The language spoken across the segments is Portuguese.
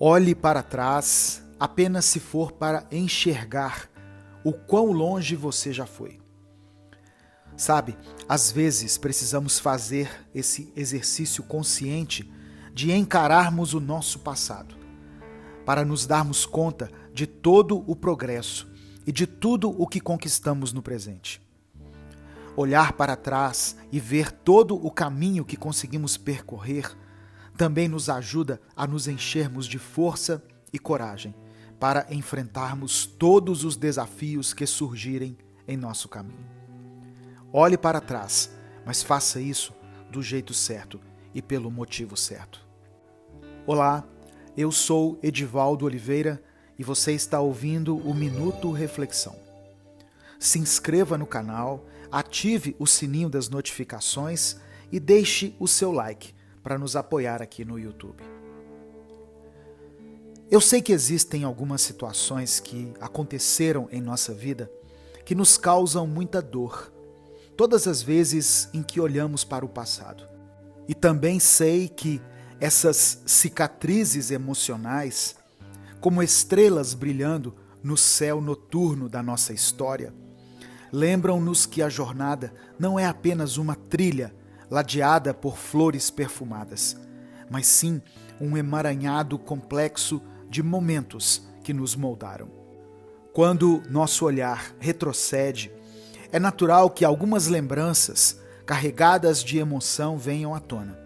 Olhe para trás apenas se for para enxergar o quão longe você já foi. Sabe, às vezes precisamos fazer esse exercício consciente de encararmos o nosso passado, para nos darmos conta de todo o progresso e de tudo o que conquistamos no presente. Olhar para trás e ver todo o caminho que conseguimos percorrer também nos ajuda a nos enchermos de força e coragem para enfrentarmos todos os desafios que surgirem em nosso caminho. Olhe para trás, mas faça isso do jeito certo e pelo motivo certo. Olá, eu sou Edivaldo Oliveira e você está ouvindo o Minuto Reflexão. Se inscreva no canal, ative o sininho das notificações e deixe o seu like para nos apoiar aqui no YouTube. Eu sei que existem algumas situações que aconteceram em nossa vida que nos causam muita dor, todas as vezes em que olhamos para o passado. E também sei que essas cicatrizes emocionais, como estrelas brilhando no céu noturno da nossa história, lembram-nos que a jornada não é apenas uma trilha ladeada por flores perfumadas, mas sim um emaranhado complexo de momentos que nos moldaram. Quando nosso olhar retrocede, é natural que algumas lembranças carregadas de emoção venham à tona.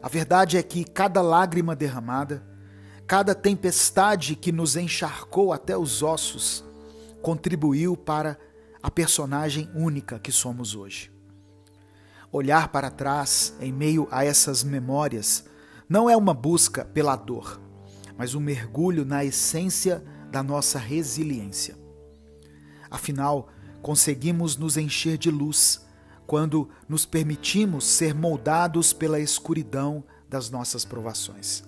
A verdade é que cada lágrima derramada, cada tempestade que nos encharcou até os ossos, contribuiu para a personagem única que somos hoje. Olhar para trás em meio a essas memórias não é uma busca pela dor, mas um mergulho na essência da nossa resiliência. Afinal, conseguimos nos encher de luz quando nos permitimos ser moldados pela escuridão das nossas provações.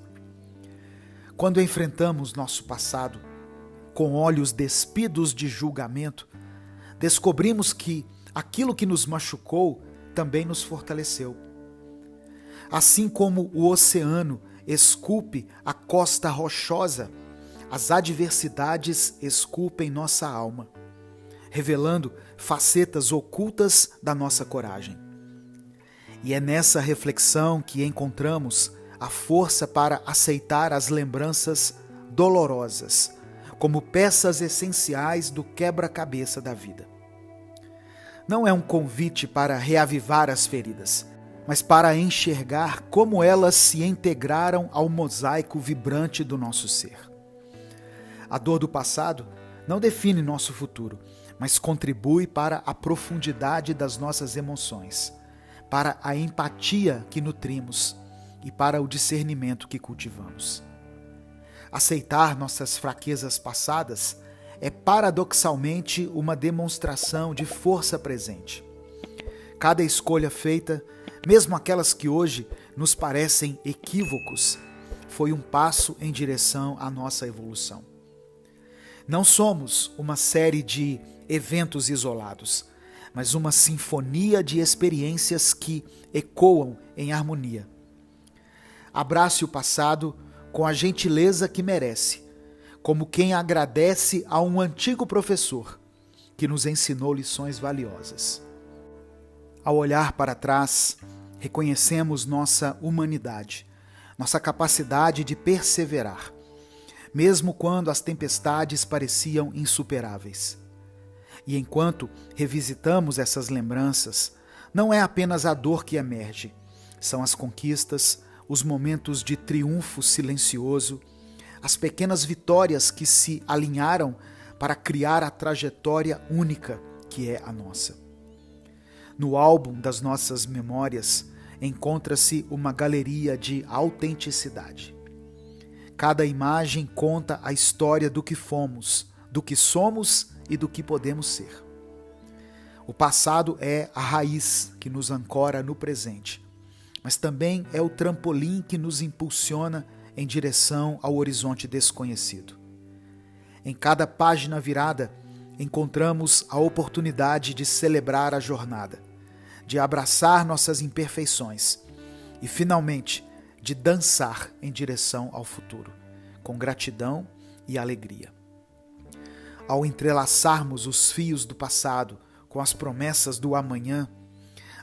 Quando enfrentamos nosso passado com olhos despidos de julgamento, descobrimos que aquilo que nos machucou também nos fortaleceu. Assim como o oceano esculpe a costa rochosa, as adversidades esculpem nossa alma, revelando facetas ocultas da nossa coragem. E é nessa reflexão que encontramos a força para aceitar as lembranças dolorosas como peças essenciais do quebra-cabeça da vida. Não é um convite para reavivar as feridas, mas para enxergar como elas se integraram ao mosaico vibrante do nosso ser. A dor do passado não define nosso futuro, mas contribui para a profundidade das nossas emoções, para a empatia que nutrimos e para o discernimento que cultivamos. Aceitar nossas fraquezas passadas é paradoxalmente uma demonstração de força presente. Cada escolha feita, mesmo aquelas que hoje nos parecem equívocos, foi um passo em direção à nossa evolução. Não somos uma série de eventos isolados, mas uma sinfonia de experiências que ecoam em harmonia. Abrace o passado com a gentileza que merece, como quem agradece a um antigo professor que nos ensinou lições valiosas. Ao olhar para trás, reconhecemos nossa humanidade, nossa capacidade de perseverar, mesmo quando as tempestades pareciam insuperáveis. E enquanto revisitamos essas lembranças, não é apenas a dor que emerge, são as conquistas, os momentos de triunfo silencioso, as pequenas vitórias que se alinharam para criar a trajetória única que é a nossa. No álbum das nossas memórias encontra-se uma galeria de autenticidade. Cada imagem conta a história do que fomos, do que somos e do que podemos ser. O passado é a raiz que nos ancora no presente, mas também é o trampolim que nos impulsiona em direção ao horizonte desconhecido. Em cada página virada, encontramos a oportunidade de celebrar a jornada, de abraçar nossas imperfeições e, finalmente, de dançar em direção ao futuro, com gratidão e alegria. Ao entrelaçarmos os fios do passado com as promessas do amanhã,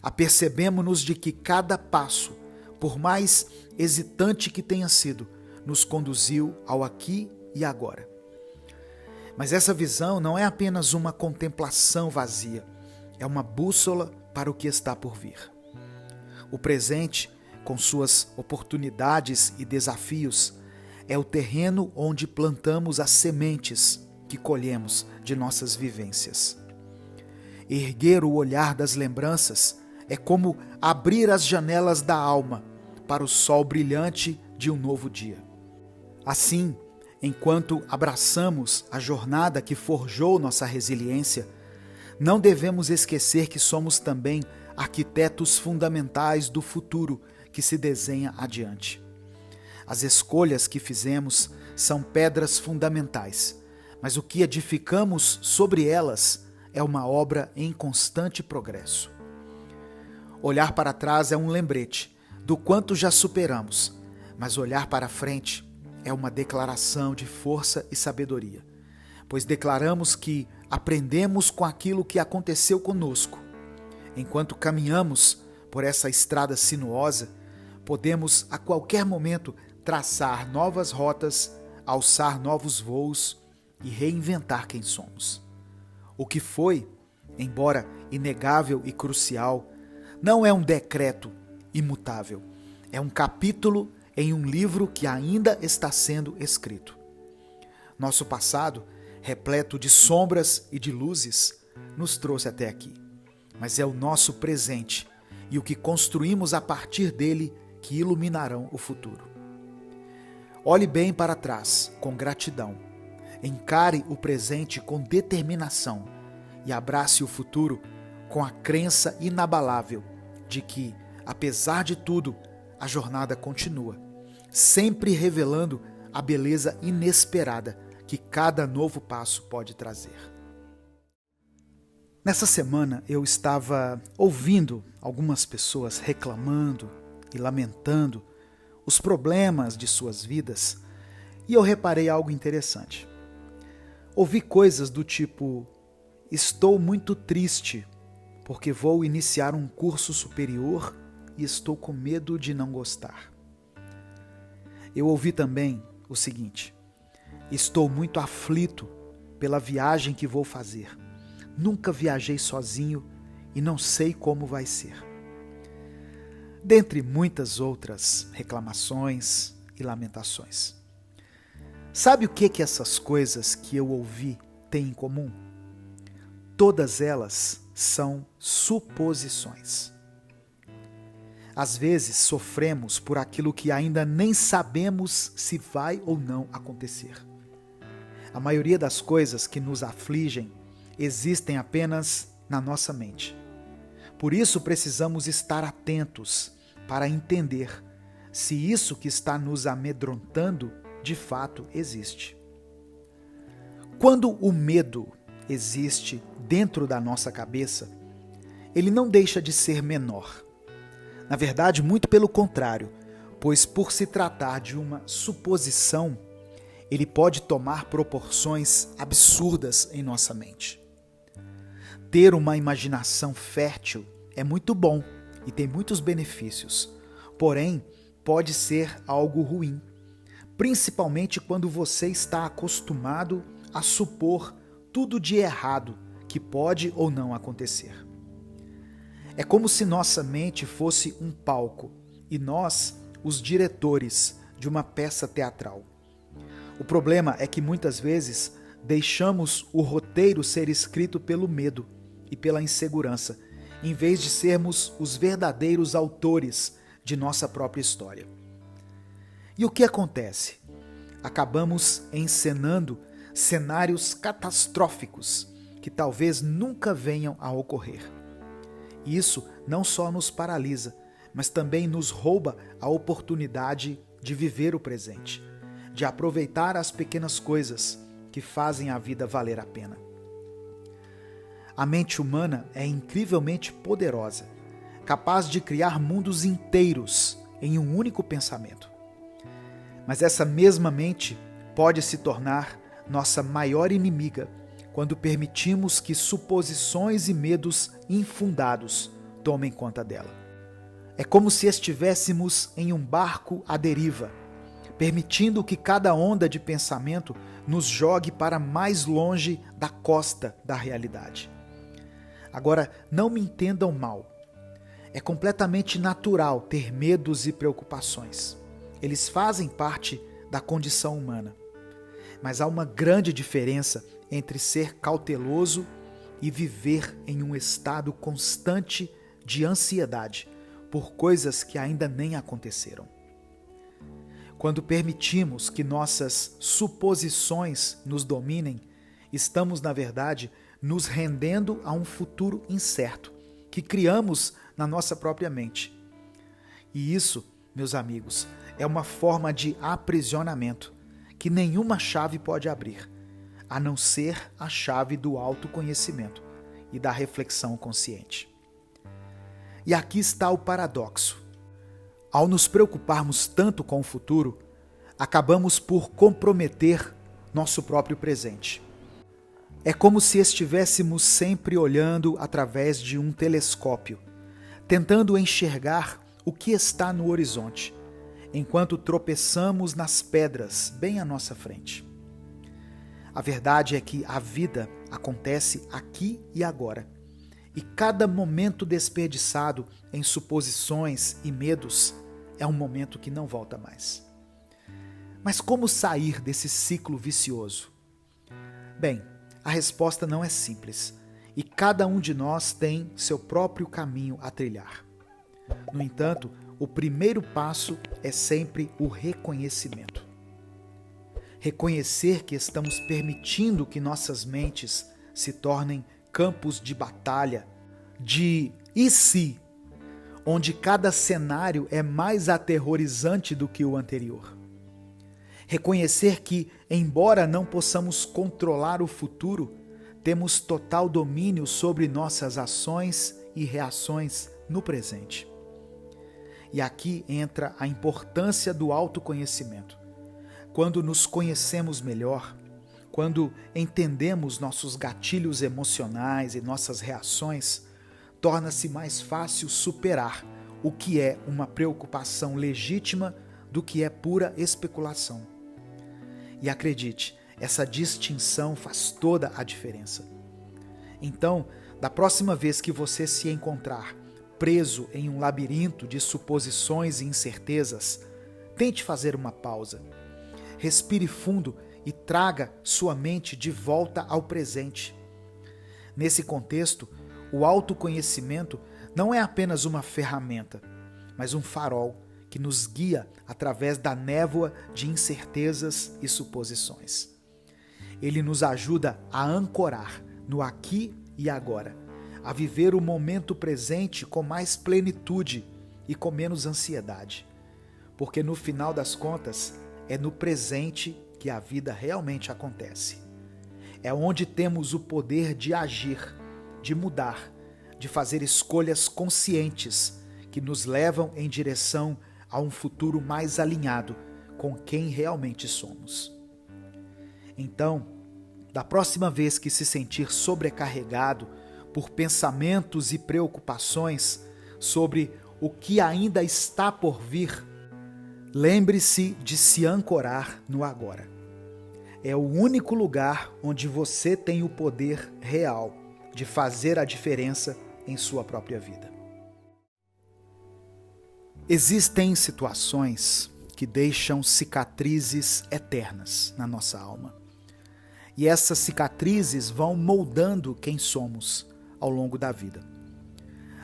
apercebemos-nos de que cada passo, por mais hesitante que tenha sido, nos conduziu ao aqui e agora. Mas essa visão não é apenas uma contemplação vazia, é uma bússola para o que está por vir. O presente, com suas oportunidades e desafios, é o terreno onde plantamos as sementes que colhemos de nossas vivências. Erguer o olhar das lembranças é como abrir as janelas da alma para o sol brilhante de um novo dia. Assim, enquanto abraçamos a jornada que forjou nossa resiliência, não devemos esquecer que somos também arquitetos fundamentais do futuro que se desenha adiante. As escolhas que fizemos são pedras fundamentais, mas o que edificamos sobre elas é uma obra em constante progresso. Olhar para trás é um lembrete do quanto já superamos, mas olhar para frente é uma declaração de força e sabedoria, pois declaramos que aprendemos com aquilo que aconteceu conosco. Enquanto caminhamos por essa estrada sinuosa, podemos a qualquer momento traçar novas rotas, alçar novos voos e reinventar quem somos. O que foi, embora inegável e crucial, não é um decreto imutável, é um capítulo em um livro que ainda está sendo escrito. Nosso passado, repleto de sombras e de luzes, nos trouxe até aqui, mas é o nosso presente e o que construímos a partir dele que iluminarão o futuro. Olhe bem para trás, com gratidão. Encare o presente com determinação e abrace o futuro com a crença inabalável de que, apesar de tudo, a jornada continua, sempre revelando a beleza inesperada que cada novo passo pode trazer. Nessa semana eu estava ouvindo algumas pessoas reclamando e lamentando os problemas de suas vidas e eu reparei algo interessante. Ouvi coisas do tipo: estou muito triste porque vou iniciar um curso superior e estou com medo de não gostar. Eu ouvi também o seguinte: estou muito aflito pela viagem que vou fazer. Nunca viajei sozinho e não sei como vai ser. Dentre muitas outras reclamações e lamentações. Sabe o que essas coisas que eu ouvi têm em comum? Todas elas são suposições. Às vezes sofremos por aquilo que ainda nem sabemos se vai ou não acontecer. A maioria das coisas que nos afligem existem apenas na nossa mente. Por isso precisamos estar atentos para entender se isso que está nos amedrontando de fato existe. Quando o medo existe dentro da nossa cabeça, ele não deixa de ser menor. Na verdade, muito pelo contrário, pois por se tratar de uma suposição, ele pode tomar proporções absurdas em nossa mente. Ter uma imaginação fértil é muito bom e tem muitos benefícios, porém pode ser algo ruim, principalmente quando você está acostumado a supor tudo de errado que pode ou não acontecer. É como se nossa mente fosse um palco e nós, os diretores de uma peça teatral. O problema é que muitas vezes deixamos o roteiro ser escrito pelo medo e pela insegurança, em vez de sermos os verdadeiros autores de nossa própria história. E o que acontece? Acabamos encenando cenários catastróficos que talvez nunca venham a ocorrer. Isso não só nos paralisa, mas também nos rouba a oportunidade de viver o presente, de aproveitar as pequenas coisas que fazem a vida valer a pena. A mente humana é incrivelmente poderosa, capaz de criar mundos inteiros em um único pensamento. Mas essa mesma mente pode se tornar nossa maior inimiga quando permitimos que suposições e medos infundados tomem conta dela. É como se estivéssemos em um barco à deriva, permitindo que cada onda de pensamento nos jogue para mais longe da costa da realidade. Agora, não me entendam mal. É completamente natural ter medos e preocupações. Eles fazem parte da condição humana. Mas há uma grande diferença entre ser cauteloso e viver em um estado constante de ansiedade por coisas que ainda nem aconteceram. Quando permitimos que nossas suposições nos dominem, estamos, na verdade, nos rendendo a um futuro incerto que criamos na nossa própria mente. E isso, meus amigos, é uma forma de aprisionamento que nenhuma chave pode abrir, a não ser a chave do autoconhecimento e da reflexão consciente. E aqui está o paradoxo. Ao nos preocuparmos tanto com o futuro, acabamos por comprometer nosso próprio presente. É como se estivéssemos sempre olhando através de um telescópio, tentando enxergar o que está no horizonte, enquanto tropeçamos nas pedras bem à nossa frente. A verdade é que a vida acontece aqui e agora, e cada momento desperdiçado em suposições e medos é um momento que não volta mais. Mas como sair desse ciclo vicioso? Bem, a resposta não é simples, e cada um de nós tem seu próprio caminho a trilhar. No entanto, o primeiro passo é sempre o reconhecimento. Reconhecer que estamos permitindo que nossas mentes se tornem campos de batalha, de e se, onde cada cenário é mais aterrorizante do que o anterior. Reconhecer que, embora não possamos controlar o futuro, temos total domínio sobre nossas ações e reações no presente. E aqui entra a importância do autoconhecimento. Quando nos conhecemos melhor, quando entendemos nossos gatilhos emocionais e nossas reações, torna-se mais fácil superar o que é uma preocupação legítima do que é pura especulação. E acredite, essa distinção faz toda a diferença. Então, da próxima vez que você se encontrar preso em um labirinto de suposições e incertezas, tente fazer uma pausa. Respire fundo e traga sua mente de volta ao presente. Nesse contexto, o autoconhecimento não é apenas uma ferramenta, mas um farol que nos guia através da névoa de incertezas e suposições. Ele nos ajuda a ancorar no aqui e agora, a viver o momento presente com mais plenitude e com menos ansiedade. Porque no final das contas, é no presente que a vida realmente acontece. É onde temos o poder de agir, de mudar, de fazer escolhas conscientes que nos levam em direção a um futuro mais alinhado com quem realmente somos. Então, da próxima vez que se sentir sobrecarregado por pensamentos e preocupações sobre o que ainda está por vir, lembre-se de se ancorar no agora. É o único lugar onde você tem o poder real de fazer a diferença em sua própria vida. Existem situações que deixam cicatrizes eternas na nossa alma. E essas cicatrizes vão moldando quem somos ao longo da vida.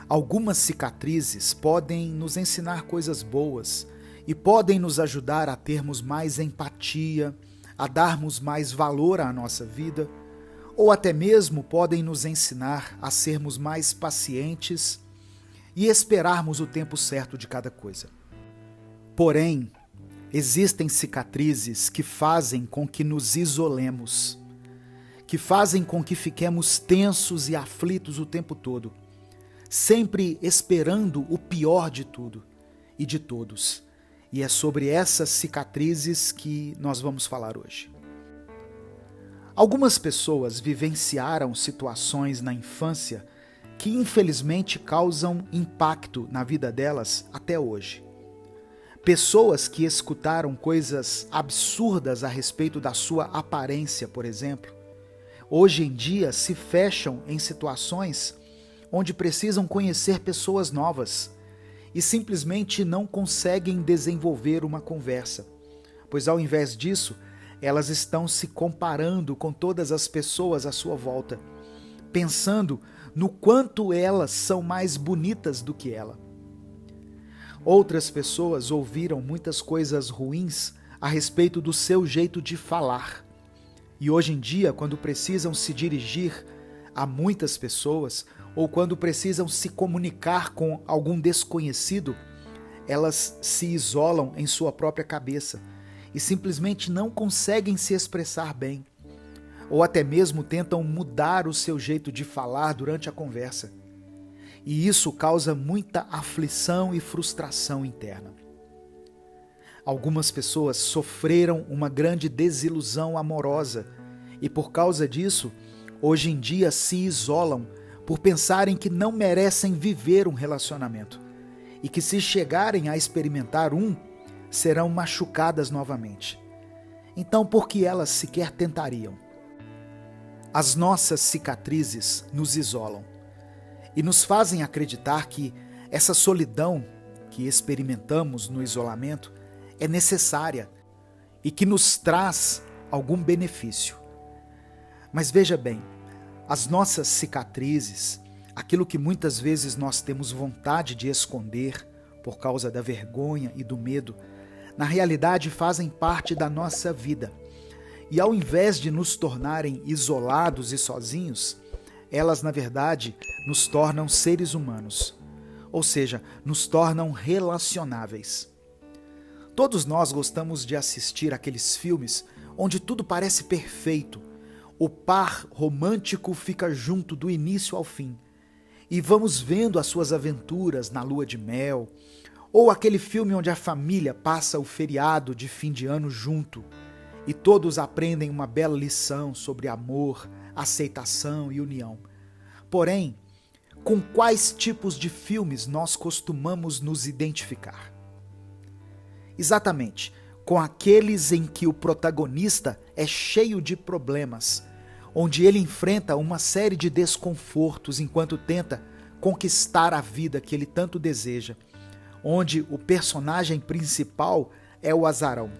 Algumas cicatrizes podem nos ensinar coisas boas e podem nos ajudar a termos mais empatia, a darmos mais valor à nossa vida, ou até mesmo podem nos ensinar a sermos mais pacientes e esperarmos o tempo certo de cada coisa. Porém, existem cicatrizes que fazem com que nos isolemos, que fazem com que fiquemos tensos e aflitos o tempo todo, sempre esperando o pior de tudo e de todos, E é sobre essas cicatrizes que nós vamos falar hoje. Algumas pessoas vivenciaram situações na infância que infelizmente causam impacto na vida delas até hoje. Pessoas que escutaram coisas absurdas a respeito da sua aparência, por exemplo, hoje em dia se fecham em situações onde precisam conhecer pessoas novas e simplesmente não conseguem desenvolver uma conversa, pois ao invés disso, elas estão se comparando com todas as pessoas à sua volta, pensando no quanto elas são mais bonitas do que ela. Outras pessoas ouviram muitas coisas ruins a respeito do seu jeito de falar. E hoje em dia, quando precisam se dirigir a muitas pessoas ou quando precisam se comunicar com algum desconhecido, elas se isolam em sua própria cabeça e simplesmente não conseguem se expressar bem, ou até mesmo tentam mudar o seu jeito de falar durante a conversa. E isso causa muita aflição e frustração interna. Algumas pessoas sofreram uma grande desilusão amorosa e por causa disso, hoje em dia se isolam por pensarem que não merecem viver um relacionamento e que se chegarem a experimentar serão machucadas novamente. Então, por que elas sequer tentariam? As nossas cicatrizes nos isolam e nos fazem acreditar que essa solidão que experimentamos no isolamento é necessária e que nos traz algum benefício. Mas veja bem, as nossas cicatrizes, aquilo que muitas vezes nós temos vontade de esconder por causa da vergonha e do medo, na realidade fazem parte da nossa vida. E ao invés de nos tornarem isolados e sozinhos, elas, na verdade, nos tornam seres humanos, ou seja, nos tornam relacionáveis. Todos nós gostamos de assistir aqueles filmes onde tudo parece perfeito. O par romântico fica junto do início ao fim, e vamos vendo as suas aventuras na lua de mel, ou aquele filme onde a família passa o feriado de fim de ano junto, e todos aprendem uma bela lição sobre amor, aceitação e união. Porém, com quais tipos de filmes nós costumamos nos identificar? Exatamente, com aqueles em que o protagonista é cheio de problemas, onde ele enfrenta uma série de desconfortos enquanto tenta conquistar a vida que ele tanto deseja, onde o personagem principal é o azarão.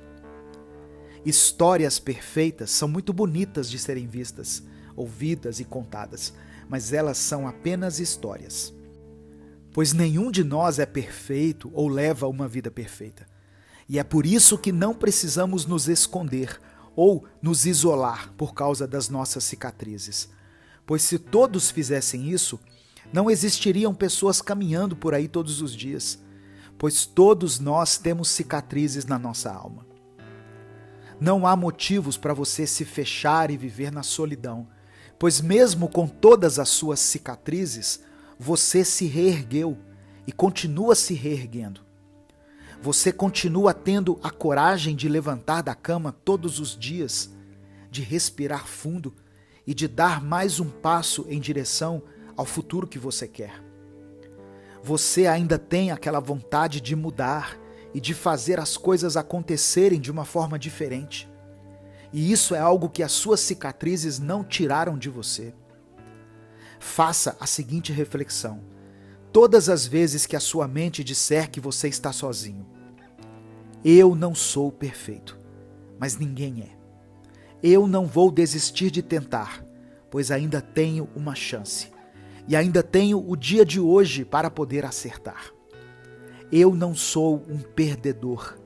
Histórias perfeitas são muito bonitas de serem vistas, ouvidas e contadas, mas elas são apenas histórias. Pois nenhum de nós é perfeito ou leva uma vida perfeita. E é por isso que não precisamos nos esconder ou nos isolar por causa das nossas cicatrizes. Pois se todos fizessem isso, não existiriam pessoas caminhando por aí todos os dias, pois todos nós temos cicatrizes na nossa alma. Não há motivos para você se fechar e viver na solidão, pois mesmo com todas as suas cicatrizes, você se reergueu e continua se reerguendo. Você continua tendo a coragem de levantar da cama todos os dias, de respirar fundo e de dar mais um passo em direção ao futuro que você quer. Você ainda tem aquela vontade de mudar e de fazer as coisas acontecerem de uma forma diferente. E isso é algo que as suas cicatrizes não tiraram de você. Faça a seguinte reflexão: todas as vezes que a sua mente disser que você está sozinho, eu não sou perfeito, mas ninguém é. Eu não vou desistir de tentar, pois ainda tenho uma chance. E ainda tenho o dia de hoje para poder acertar. Eu não sou um perdedor.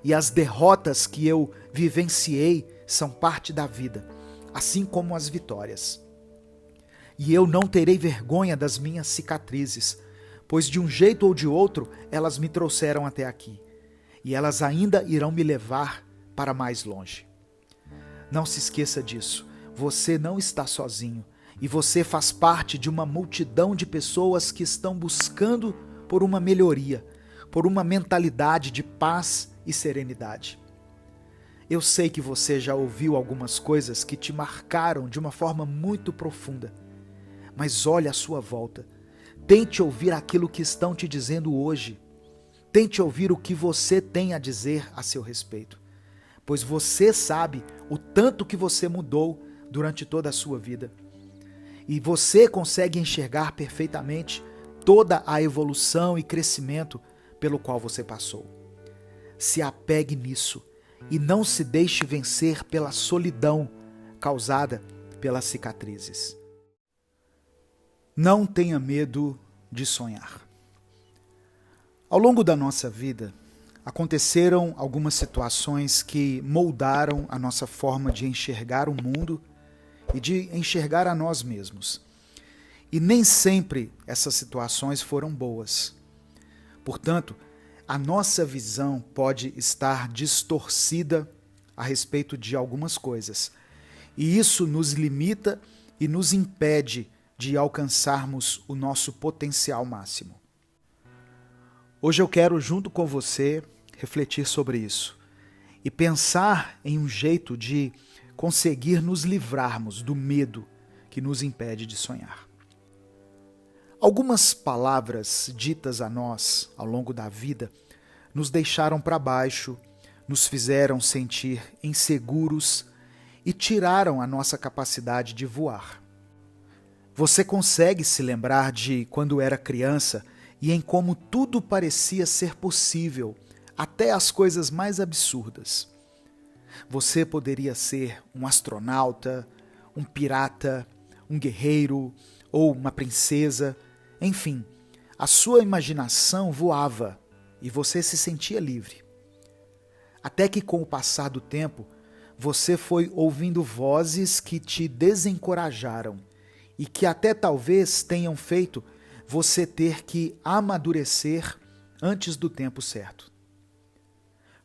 E as derrotas que eu vivenciei são parte da vida, assim como as vitórias. E eu não terei vergonha das minhas cicatrizes, pois de um jeito ou de outro elas me trouxeram até aqui. E elas ainda irão me levar para mais longe. Não se esqueça disso. Você não está sozinho. E você faz parte de uma multidão de pessoas que estão buscando por uma melhoria, por uma mentalidade de paz e serenidade. Eu sei que você já ouviu algumas coisas que te marcaram de uma forma muito profunda, mas olhe à sua volta. Tente ouvir aquilo que estão te dizendo hoje. Tente ouvir o que você tem a dizer a seu respeito, pois você sabe o tanto que você mudou durante toda a sua vida. E você consegue enxergar perfeitamente toda a evolução e crescimento pelo qual você passou. Se apegue nisso e não se deixe vencer pela solidão causada pelas cicatrizes. Não tenha medo de sonhar. Ao longo da nossa vida, aconteceram algumas situações que moldaram a nossa forma de enxergar o mundo e de enxergar a nós mesmos. E nem sempre essas situações foram boas. Portanto, a nossa visão pode estar distorcida a respeito de algumas coisas. E isso nos limita e nos impede de alcançarmos o nosso potencial máximo. Hoje eu quero, junto com você, refletir sobre isso e pensar em um jeito de conseguir nos livrarmos do medo que nos impede de sonhar. Algumas palavras ditas a nós ao longo da vida nos deixaram para baixo, nos fizeram sentir inseguros e tiraram a nossa capacidade de voar. Você consegue se lembrar de quando era criança e em como tudo parecia ser possível, até as coisas mais absurdas? Você poderia ser um astronauta, um pirata, um guerreiro ou uma princesa. Enfim, a sua imaginação voava e você se sentia livre. Até que com o passar do tempo, você foi ouvindo vozes que te desencorajaram e que até talvez tenham feito você ter que amadurecer antes do tempo certo.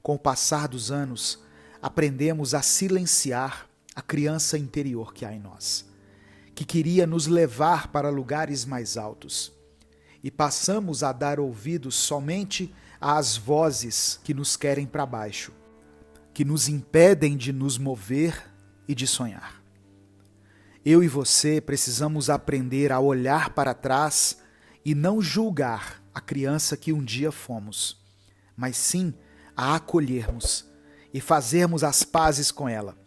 Com o passar dos anos, aprendemos a silenciar a criança interior que há em nós, que queria nos levar para lugares mais altos, e passamos a dar ouvidos somente às vozes que nos querem para baixo, que nos impedem de nos mover e de sonhar. Eu e você precisamos aprender a olhar para trás e não julgar a criança que um dia fomos, mas sim a acolhermos e fazermos as pazes com ela,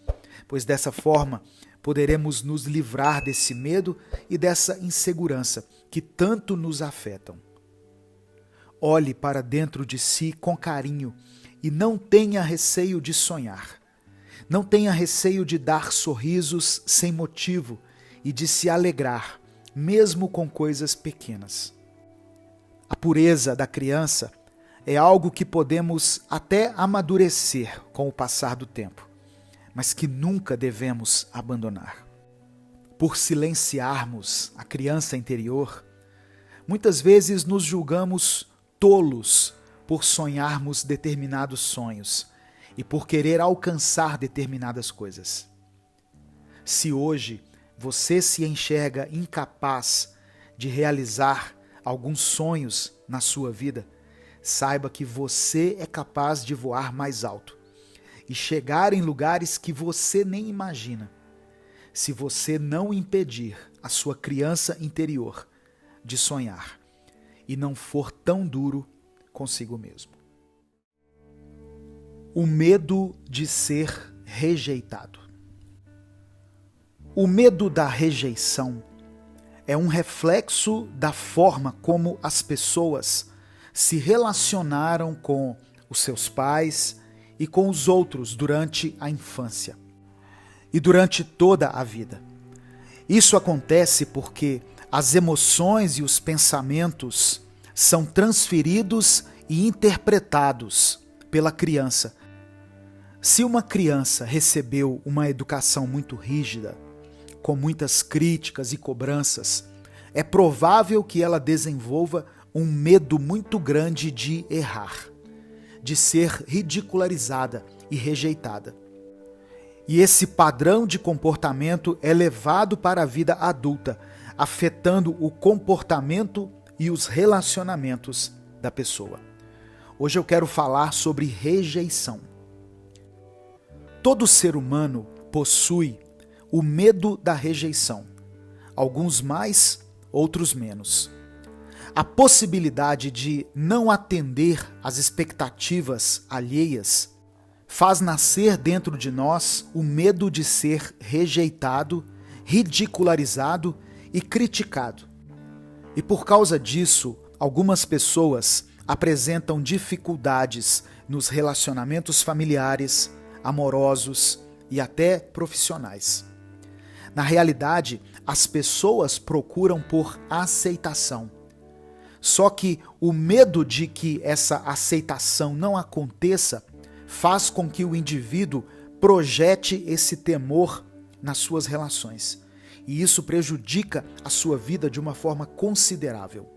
pois dessa forma poderemos nos livrar desse medo e dessa insegurança que tanto nos afetam. Olhe para dentro de si com carinho e não tenha receio de sonhar. Não tenha receio de dar sorrisos sem motivo e de se alegrar, mesmo com coisas pequenas. A pureza da criança é algo que podemos até amadurecer com o passar do tempo, mas que nunca devemos abandonar. Por silenciarmos a criança interior, muitas vezes nos julgamos tolos por sonharmos determinados sonhos e por querer alcançar determinadas coisas. Se hoje você se enxerga incapaz de realizar alguns sonhos na sua vida, saiba que você é capaz de voar mais alto e chegar em lugares que você nem imagina, se você não impedir a sua criança interior de sonhar e não for tão duro consigo mesmo. O medo de ser rejeitado. O medo da rejeição é um reflexo da forma como as pessoas se relacionaram com os seus pais e com os outros durante a infância e durante toda a vida. Isso acontece porque as emoções e os pensamentos são transferidos e interpretados pela criança. Se uma criança recebeu uma educação muito rígida, com muitas críticas e cobranças, é provável que ela desenvolva um medo muito grande de errar, de ser ridicularizada e rejeitada. E esse padrão de comportamento é levado para a vida adulta, afetando o comportamento e os relacionamentos da pessoa. Hoje eu quero falar sobre rejeição. Todo ser humano possui o medo da rejeição, alguns mais, outros menos. A possibilidade de não atender às expectativas alheias faz nascer dentro de nós o medo de ser rejeitado, ridicularizado e criticado. E por causa disso, algumas pessoas apresentam dificuldades nos relacionamentos familiares, amorosos e até profissionais. Na realidade, as pessoas procuram por aceitação. Só que o medo de que essa aceitação não aconteça faz com que o indivíduo projete esse temor nas suas relações. E isso prejudica a sua vida de uma forma considerável.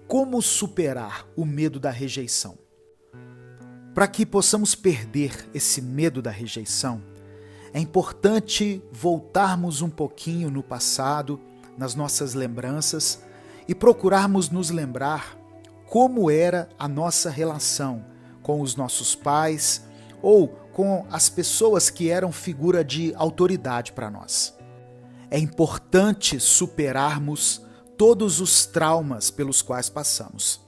Como superar o medo da rejeição? Para que possamos perder esse medo da rejeição, é importante voltarmos um pouquinho no passado, nas nossas lembranças, e procurarmos nos lembrar como era a nossa relação com os nossos pais ou com as pessoas que eram figura de autoridade para nós. É importante superarmos todos os traumas pelos quais passamos.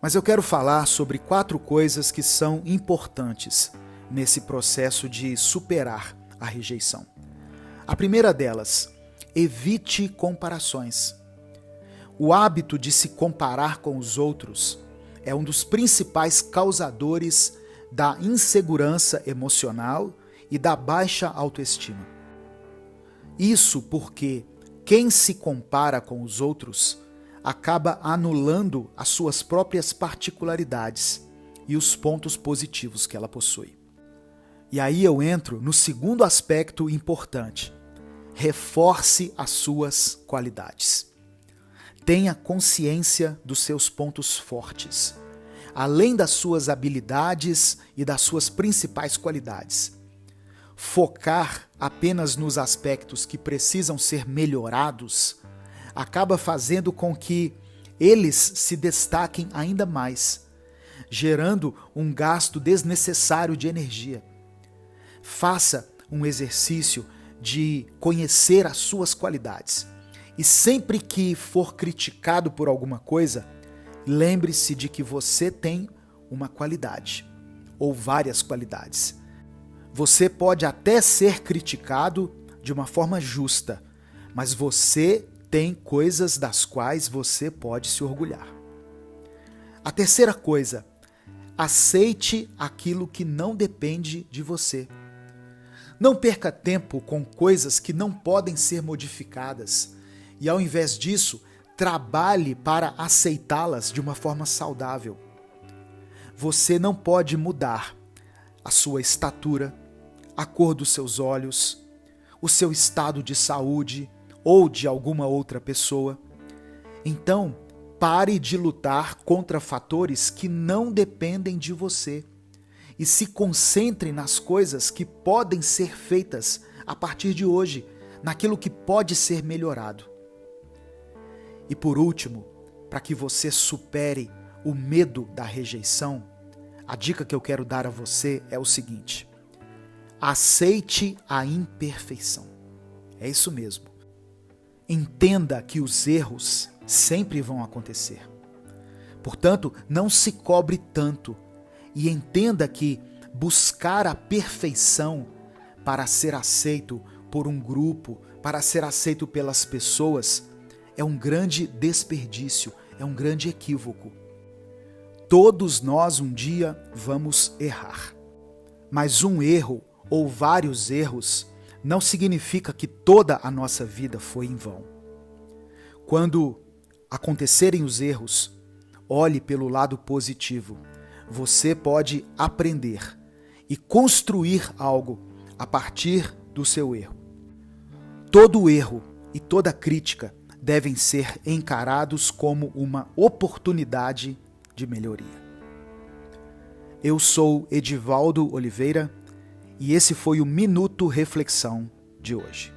Mas eu quero falar sobre 4 coisas que são importantes nesse processo de superar a rejeição. A primeira delas, evite comparações. O hábito de se comparar com os outros é um dos principais causadores da insegurança emocional e da baixa autoestima. Isso porque quem se compara com os outros acaba anulando as suas próprias particularidades e os pontos positivos que ela possui. E aí eu entro no segundo aspecto importante. Reforce as suas qualidades. Tenha consciência dos seus pontos fortes, além das suas habilidades e das suas principais qualidades. Focar apenas nos aspectos que precisam ser melhorados acaba fazendo com que eles se destaquem ainda mais, gerando um gasto desnecessário de energia. Faça um exercício de conhecer as suas qualidades. E sempre que for criticado por alguma coisa, lembre-se de que você tem uma qualidade, ou várias qualidades. Você pode até ser criticado de uma forma justa, mas você tem coisas das quais você pode se orgulhar. A terceira coisa, aceite aquilo que não depende de você. Não perca tempo com coisas que não podem ser modificadas e, ao invés disso, trabalhe para aceitá-las de uma forma saudável. Você não pode mudar a sua estatura, a cor dos seus olhos, o seu estado de saúde ou de alguma outra pessoa. Então, pare de lutar contra fatores que não dependem de você e se concentre nas coisas que podem ser feitas a partir de hoje, naquilo que pode ser melhorado. E por último, para que você supere o medo da rejeição, a dica que eu quero dar a você é o seguinte: aceite a imperfeição. É isso mesmo. Entenda que os erros sempre vão acontecer. Portanto, não se cobre tanto e entenda que buscar a perfeição para ser aceito por um grupo, para ser aceito pelas pessoas, é um grande desperdício, é um grande equívoco. Todos nós um dia vamos errar. Mas um erro ou vários erros não significa que toda a nossa vida foi em vão. Quando acontecerem os erros, olhe pelo lado positivo. Você pode aprender e construir algo a partir do seu erro. Todo erro e toda crítica devem ser encarados como uma oportunidade de melhoria. Eu sou Edivaldo Oliveira e esse foi o Minuto Reflexão de hoje.